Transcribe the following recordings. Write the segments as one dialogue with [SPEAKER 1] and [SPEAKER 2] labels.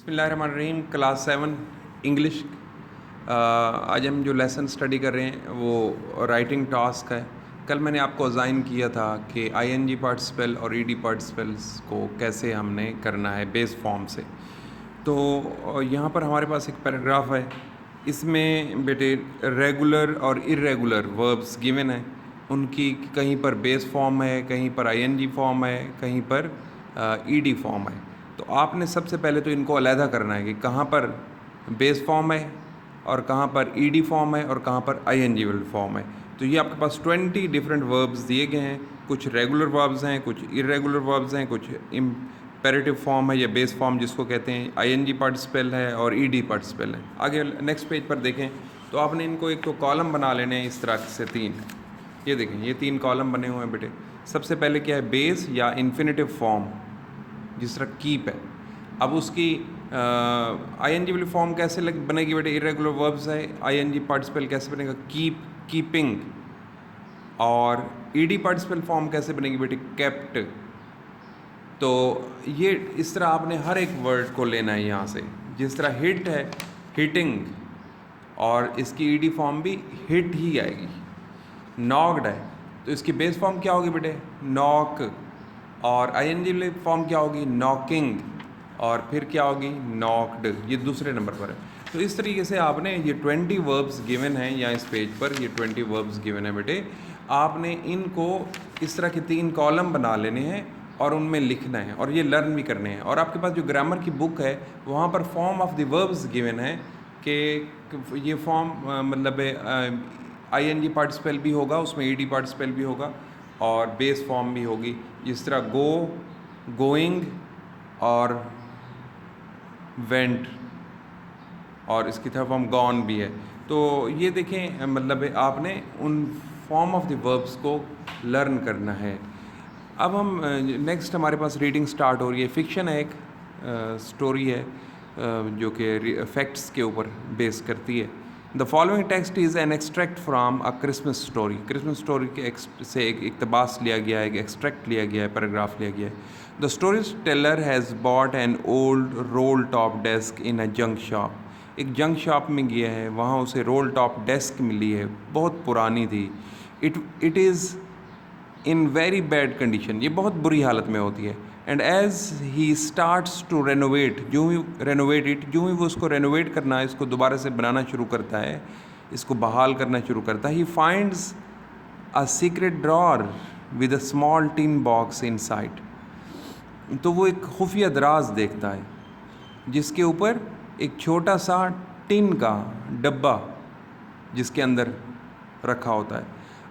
[SPEAKER 1] बिस्मिल्लाहिर्रहमानिर्रहीम class 7 English. आज हम जो लेसन स्टडी कर रहे हैं वो राइटिंग टास्क है। कल मैंने आपको अज़ाइन किया था कि आईएनजी पार्टिसिपल और ईडी पार्टिसिपल्स को कैसे हमने करना है बेस फॉर्म से। तो यहाँ पर हमारे पास एक पैराग्राफ है, इसमें बेटे रेगुलर और इर्रेगुलर वर्ब्स गिवन है, उनकी कहीं पर बेस फॉर्म है, कहीं पर आईएनजी फॉर्म है, कहीं पर ईडी फॉर्म है। तो आपने सबसे पहले तो इनको अलहदा करना है कि कहाँ पर बेस फॉर्म है और कहाँ पर ईडी फॉर्म है और कहाँ पर आईएनजी फॉर्म है। तो ये आपके पास 20 डिफरेंट वर्ब्स दिए गए हैं। कुछ रेगुलर वर्ब्स हैं, कुछ इरेगुलर वर्ब्स हैं, कुछ इम्पेरेटिव फॉर्म है या बेस फॉर्म जिसको कहते हैं, आईएनजी पार्टिसिपल है और ईडी पार्टिसिपल है। आगे नेक्स्ट पेज पर देखें तो आपने इनको एक तो कॉलम बना लेने हैं इस तरह से 3। ये देखें, ये 3 कॉलम बने हुए हैं बेटे। सबसे पहले क्या है, बेस या इन्फिनेटिव फॉर्म, जिस तरह कीप है। अब उसकी आईएनजी वाली फॉर्म कैसे बनेगी बेटे, इरेगुलर वर्ब्स है, आईएनजी पार्टिसिपल कैसे बनेगा, कीप, कीपिंग। और ईडी पार्टिसिपल फॉर्म कैसे बनेगी बेटे, केप्ट। तो ये इस तरह आपने हर एक वर्ड को लेना है यहाँ से। जिस तरह हिट है, हिटिंग, और इसकी ईडी फॉर्म भी हिट ही आएगी। नॉक्ड है तो इसकी बेस फॉर्म क्या होगी बेटे, नॉक। और आईएनजी फॉर्म क्या होगी, नॉकिंग। और फिर क्या होगी, नॉक्ड। ये दूसरे नंबर पर है। तो इस तरीके से आपने ये 20 वर्ब्स गिवन हैं, या इस पेज पर ये 20 वर्ब्स गिवन है बेटे। आपने इनको इस तरह के 3 कॉलम बना लेने हैं और उनमें लिखना है, और ये लर्न भी करने हैं। और आपके पास जो ग्रामर की बुक है वहाँ पर form of the verbs given है कि ये फॉर्म मतलब आईएनजी पार्टिसिपल भी होगा, उसमें ईडी पार्टिसिपल भी होगा और बेस फॉर्म भी होगी। जिस तरह गो, गोइंग और वेंट, और इसकी तरफ हम गॉन भी है। तो ये देखें, मतलब आपने उन फॉर्म ऑफ द वर्ब्स को लर्न करना है। अब हम नेक्स्ट हमारे पास रीडिंग स्टार्ट हो रही है। फिक्शन है, एक स्टोरी है जो कि फैक्ट्स के ऊपर बेस करती है। The following text is an extract from a Christmas story. Christmas story के से एक इक़्तिबास लिया गया है, एक एक्सट्रैक्ट लिया गया है, पैराग्राफ लिया गया है। The story Taylor has bot an old role top desk in a junk shop. एक जंक शॉप में गया है, वहाँ उसे रोल टॉप डेस्क मिली है, बहुत पुरानी थी। It is in very bad condition, ये बहुत बुरी हालत में होती है। And as he starts to renovate, जो ही वो उसको रेनोवेट करना है, इसको दोबारा से बनाना शुरू करता है, इसको बहाल करना शुरू करता है, he finds a secret drawer with a small tin box inside. तो वो एक खुफिया दराज देखता है जिसके ऊपर एक छोटा सा टिन का डब्बा जिसके अंदर रखा होता है।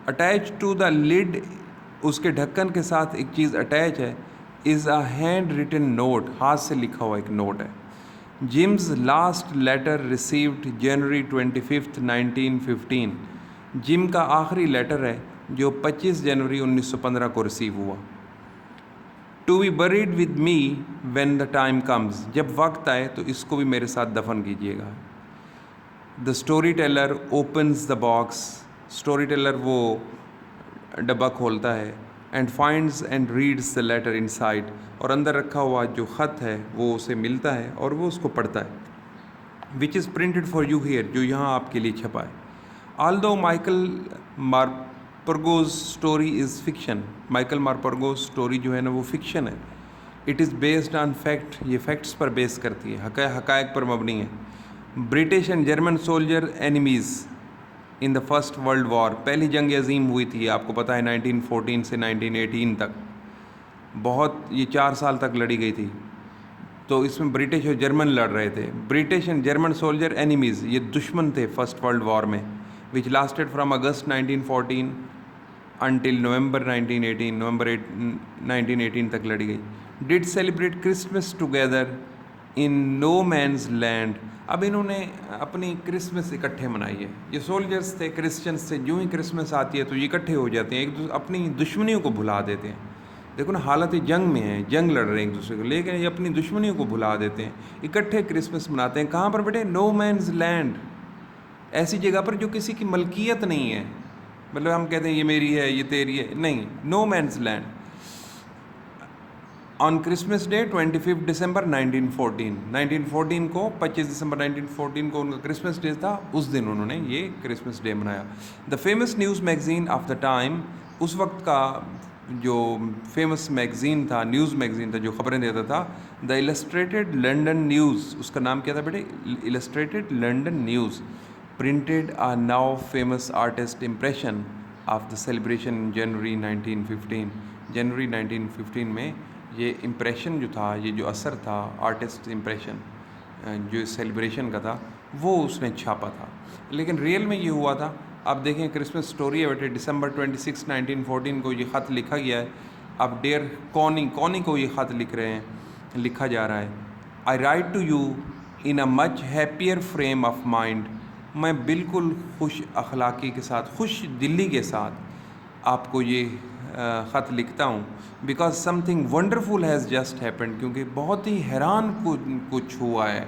[SPEAKER 1] अटैच टू द लिड, उसके ढक्कन के साथ एक चीज़ अटैच है, is a hand written note, हाथ से लिखा हुआ एक नोट है। Jim's last letter received January 25, 1915। Jim का आखिरी लेटर है जो 25 जनवरी 1915 को रिसीव हुआ। To be buried with me when the time comes, जब वक्त आए तो इसको भी मेरे साथ दफन कीजिएगा। The story teller opens the box, story teller वो डब्बा खोलता है। And finds and reads the letter inside, और अंदर रखा हुआ जो ख़त है वो उसे मिलता है और वो उसको पढ़ता है। Which is printed for you here, जो यहाँ आपके लिए छपा है। Although Michael Morpurgo's story is fiction, Michael Morpurgo's story जो है ना वो फिक्शन है। It is based on fact, ये फैक्ट्स पर बेस करती है, हक़ाइक़ पर मबनी है। British and German soldier enemies in the First world War, पहली जंग अजीम हुई थी, आपको पता है 1914 से 1918 तक, बहुत ये 4 साल तक लड़ी गई थी। तो इसमें ब्रिटिश और जर्मन लड़ रहे थे। British and German soldier enemies, ये दुश्मन थे फर्स्ट वर्ल्ड वॉर में, which lasted from August 1914 until November 1918, नवंबर 1918 तक लड़ी गई। Did celebrate Christmas together in no man's land, अब इन्होंने अपनी क्रिसमस इकट्ठे मनाई है। ये सोल्जर्स थे, क्रिश्चियंस थे, जो ही क्रिसमस आती है तो ये इकट्ठे हो जाते हैं, अपनी दुश्मनियों को भुला देते हैं। देखो ना, हालत जंग में है, जंग लड़ रहे हैं एक दूसरे को, लेकिन ये अपनी दुश्मनियों को भुला देते हैं, इकट्ठे क्रिसमस मनाते हैं। कहाँ पर बेटे, नो मैन्स लैंड, ऐसी जगह पर जो किसी की मलकियत नहीं है। मतलब हम कहते हैं ये मेरी है, ये तेरी है, नहीं, no man's land. On Christmas day 25 दिसंबर 1914 को 25 दिसंबर 1914 को उनका क्रिसमस डे था, उस दिन उन्होंने ये क्रिसमस डे मनाया। The famous news magazine of the time, उस वक्त का जो फेमस मैगज़ीन था, न्यूज़ मैगज़ीन था जो खबरें देता था, द इलस्ट्रेटेड लंदन न्यूज़, उसका नाम क्या था बेटे? Illustrated London News, printed a now famous artist impression of the celebration in January 1915। जनवरी 1915 में ये इम्प्रेशन जो था, ये जो असर था, आर्टिस्ट इम्प्रेशन जो सेलिब्रेशन का था, वो उसने छापा था। लेकिन रियल में ये हुआ था। अब देखें क्रिसमस स्टोरी है बेटे, दिसंबर 26 1914 को ये ख़त लिखा गया है। अब डेयर कॉनी को ये ख़त लिख रहे हैं, लिखा जा रहा है, I write to you in a much happier frame of mind. मैं बिल्कुल खुश अखलाक़ी के साथ, खुश दिली के साथ आपको ये ख़त लिखता हूँ, because something wonderful has just happened, क्योंकि बहुत ही हैरान कुछ हुआ है,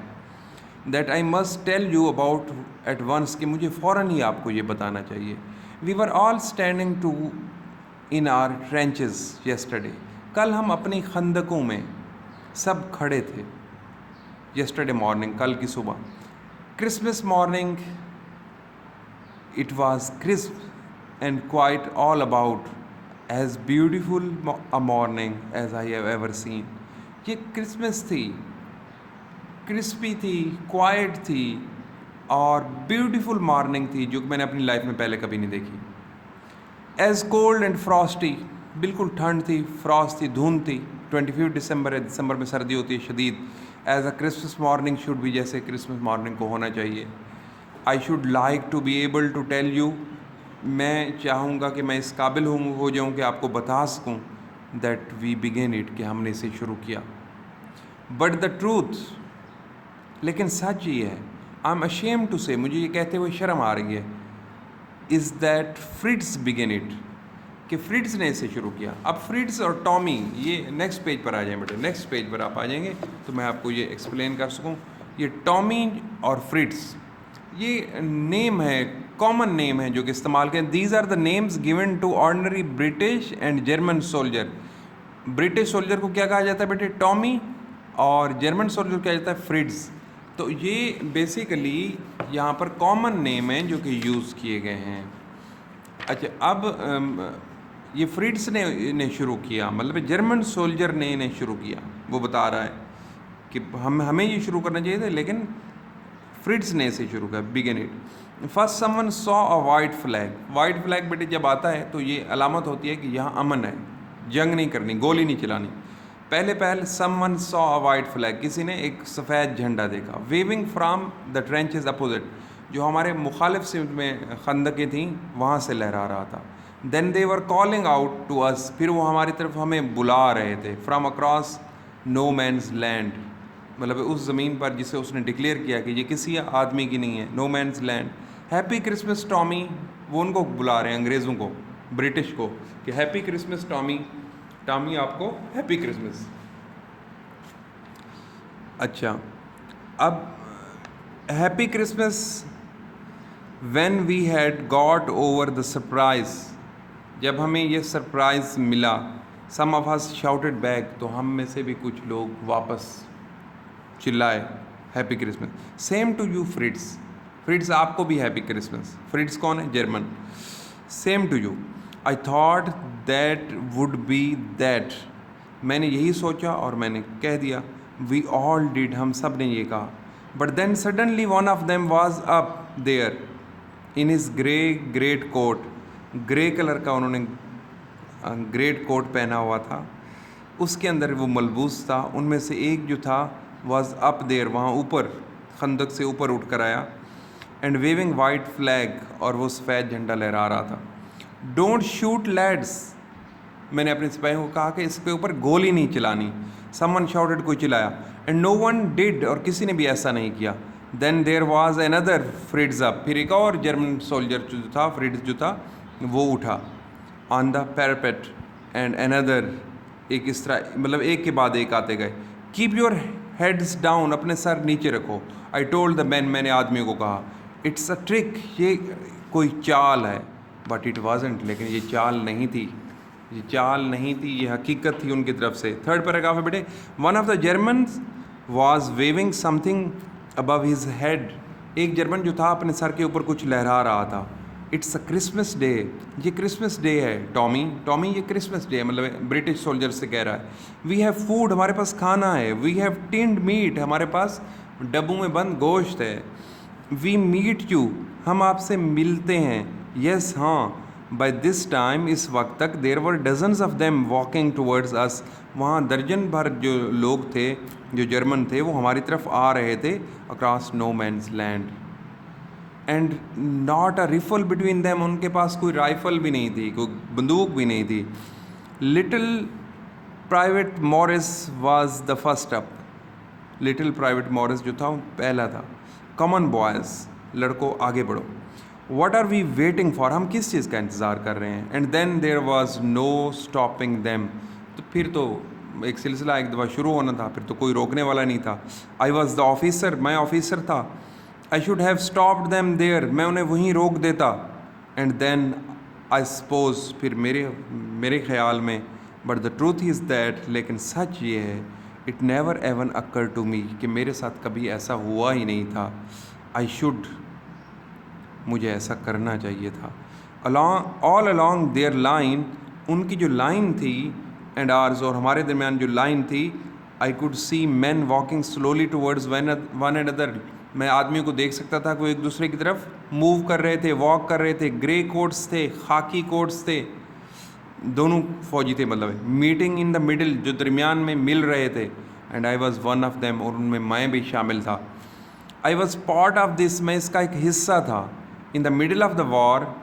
[SPEAKER 1] that I must tell you about at once, कि मुझे फ़ौरन ही आपको ये बताना चाहिए। We were all standing to in our trenches yesterday, कल हम अपनी खंदकों में सब खड़े थे। यस्टरडे मॉर्निंग, कल की सुबह, Christmas morning, it was crisp and quite all about as beautiful a morning as I have ever seen। ये क्रिसमस थी, क्रिस्पी थी, क्वाइट थी और ब्यूटीफुल मॉर्निंग थी जो मैंने अपनी लाइफ में पहले कभी नहीं देखी। एज कोल्ड एंड फ्रॉस्टी, बिल्कुल ठंड थी, फ्रॉस्ट थी, धुंध थी। 25 दिसंबर है, दिसंबर में सर्दी होती है शदीद। As a Christmas morning should भी, जैसे क्रिसमस मॉर्निंग को होना चाहिए। I should like to be able to tell you, मैं चाहूँगा कि मैं इस काबिल हो जाऊँ कि आपको बता सकूँ, दैट वी बिगिन इट, कि हमने इसे शुरू किया। बट द ट्रूथ, लेकिन सच ये है, आई एम अशेम्ड टू से, मुझे ये कहते हुए शर्म आ रही है, इज़ दैट फ्रिट्स बिगिन इट, कि फ्रिट्स ने इसे शुरू किया। अब फ्रिट्स और टॉमी, ये नेक्स्ट पेज पर आ जाए बेटे, नेक्स्ट पेज पर आप आ जाएंगे तो मैं आपको ये एक्सप्लेन कर सकूँ। ये टॉमी और फ्रिट्स, ये नेम है, कॉमन नेम है जो कि इस्तेमाल करें। These are the names given to ordinary British and German soldier. British soldier को क्या कहा जाता है बेटे? टॉमी, और जर्मन सोल्जर को क्या जाता है? फ्रिट्स। तो ये बेसिकली यहाँ पर कॉमन नेम है जो कि यूज़ किए गए हैं। अच्छा, अब ये फ्रिट्स ने इन्हें शुरू किया, मतलब जर्मन सोल्जर ने इन्हें शुरू किया। वो बता रहा है कि हमें ये शुरू करना चाहिए था, लेकिन फ्रिट्स ने इसे शुरू किया, begin it. First someone saw a white flag. White flag बेटे जब आता है तो ये अलामत होती है कि यहाँ अमन है, जंग नहीं करनी, गोली नहीं चलानी। पहले someone saw a white flag, किसी ने एक सफ़ेद झंडा देखा। Waving from the trenches opposite, जो हमारे मुखालिफ सिमत में खंदकें थीं वहाँ से लहरा रहा था। Then they were calling out to us, फिर वो हमारी तरफ हमें बुला रहे थे। From across no man's land, मतलब उस ज़मीन पर जिसे उसने डिक्लेयर किया कि ये किसी आदमी की नहीं है, no man's land. Happy Christmas Tommy, वो उनको बुला रहे हैं, अंग्रेज़ों को, ब्रिटिश को, कि हैप्पी क्रिसमस टॉमी, टॉमी आपको हैप्पी क्रिसमस। अच्छा, अब happy Christmas when we had got over the surprise, जब हमें ये सरप्राइज़ मिला। Some of us shouted back, तो हम में से भी कुछ लोग वापस चिल्लाए happy Christmas. Same to you Fritz, Fritz आपको भी हैप्पी क्रिसमस। फ्रिट्स कौन है? German. Same to you, I thought that would be that, मैंने यही सोचा और मैंने कह दिया। वी ऑल डिड, हम सब ने ये कहा। But then suddenly one of them was up there in his greatcoat, grey colour का उन्होंने ग्रेट कोट पहना हुआ था, उसके अंदर वो मलबूस था। उनमें से एक जो था वॉज अप देयर, वहाँ ऊपर खंदक से ऊपर उठ कर आया, एंड वेविंग वाइट फ्लैग, और वो सफ़ेद झंडा लहरा रहा था। डोंट शूट लैड्स, मैंने अपने सिपाहियों को कहा कि इसके ऊपर गोली नहीं चलानी। समवन शाउटेड, कोई चिल्लाया, एंड नो वन डिड, और किसी ने भी ऐसा नहीं किया। Then there was another Fritz up, फिर एक और जर्मन सोल्जर जो था, फ्रिट्स जो था, वो उठा। On the parapet and another, एक इस तरह, मतलब एक के बाद एक आते गए। कीप योर हेड्स डाउन, अपने सर नीचे रखो। आई टोल्ड द मैन, मैंने आदमियों को कहा, इट्स अ ट्रिक, ये कोई चाल है। बट इट वाजंट, लेकिन ये चाल नहीं थी। ये चाल नहीं थी, ये हकीकत थी उनकी तरफ से। थर्ड पैराग्राफ है बेटे, one of the Germans was waving something above his head. एक जर्मन जो था अपने सर के ऊपर कुछ लहरा रहा था। इट्स अ क्रिसमस डे, ये क्रिसमस डे है टॉमी, टॉमी ये क्रिसमस डे है, मतलब ब्रिटिश सोल्जर से कह रहा है। वी हैव फूड, हमारे पास खाना है। वी हैव टिन्ड मीट, हमारे पास डब्बों में बंद गोश्त है। वी मीट यू, हम आपसे मिलते हैं। यस हाँ, बाय दिस टाइम, इस वक्त तक, there were dozens of them walking towards us, वहाँ दर्जन भर जो लोग थे, जो जर्मन थे, वो हमारी तरफ आ रहे थे across no man's land. And not a rifle between them, उनके पास कोई राइफल भी नहीं थी, कोई बंदूक भी नहीं थी। Little private Morris was the first up, little private Morris जो था वो पहला था। कॉमन बॉयज़, लड़कों आगे बढ़ो। What are we waiting for, हम किस चीज़ का इंतज़ार कर रहे हैं। And then there was no stopping them, तो फिर तो एक सिलसिला एक दफ़ा शुरू होना था, फिर तो कोई रोकने वाला नहीं था। आई वॉज द ऑफिसर, मैं ऑफिसर था। I should have stopped them there, मैं उन्हें वहीं रोक देता। एंड देन आई सपोज, फिर मेरे ख्याल में, but the truth is that, लेकिन सच ये है, it never even occur to me, कि मेरे साथ कभी ऐसा हुआ ही नहीं था। आई शुड, मुझे ऐसा करना चाहिए था। Along all along their line, उनकी जो लाइन थी, एंड आर्स, और हमारे दरमियान जो लाइन थी, I could see man walking slowly towards one and other, मैं आदमियों को देख सकता था, कोई एक दूसरे की तरफ मूव कर रहे थे, वॉक कर रहे थे। ग्रे कोट्स थे, खाकी कोट्स थे, दोनों फौजी थे, मतलब मीटिंग इन द मिडिल, जो दरमियान में मिल रहे थे। And I was one of them, और उनमें मैं भी शामिल था। I was part of this, मैं इसका एक हिस्सा था। In the middle of the war,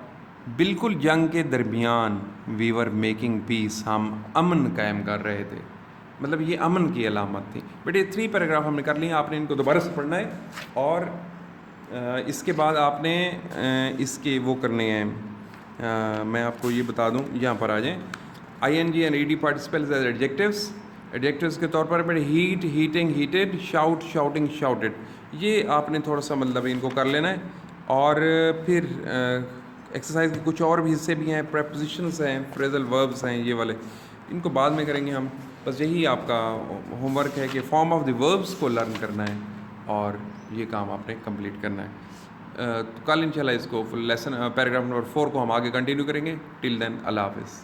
[SPEAKER 1] बिल्कुल जंग के दरमियान, वी वर मेकिंग पीस, हम अमन कायम कर रहे थे, मतलब ये अमन की अलामत थी। बट ये 3 पैराग्राफ हमने कर लिए, आपने इनको दोबारा से पढ़ना है। और इसके बाद आपने इसके वो करने हैं, मैं आपको ये बता दूं, यहाँ पर आ जाएं। ING and ED participles as adjectives, adjectives के तौर पर बड़े heat, heating, heated, shout, shouting, shouted, ये आपने थोड़ा सा मतलब इनको कर लेना है। और फिर एक्सरसाइज के कुछ और भी हिस्से भी हैं, प्रेपोजिशंस हैं, फ्रेजल वर्ब्स हैं, ये वाले, इनको बाद में करेंगे हम। बस यही आपका होमवर्क है कि फॉर्म ऑफ द वर्ब्स को लर्न करना है, और ये काम आपने कंप्लीट करना है। तो कल इंशाल्लाह इसको लेसन पैराग्राफ नंबर 4 को हम आगे कंटिन्यू करेंगे। टिल देन, अल्लाह हाफ़िज़।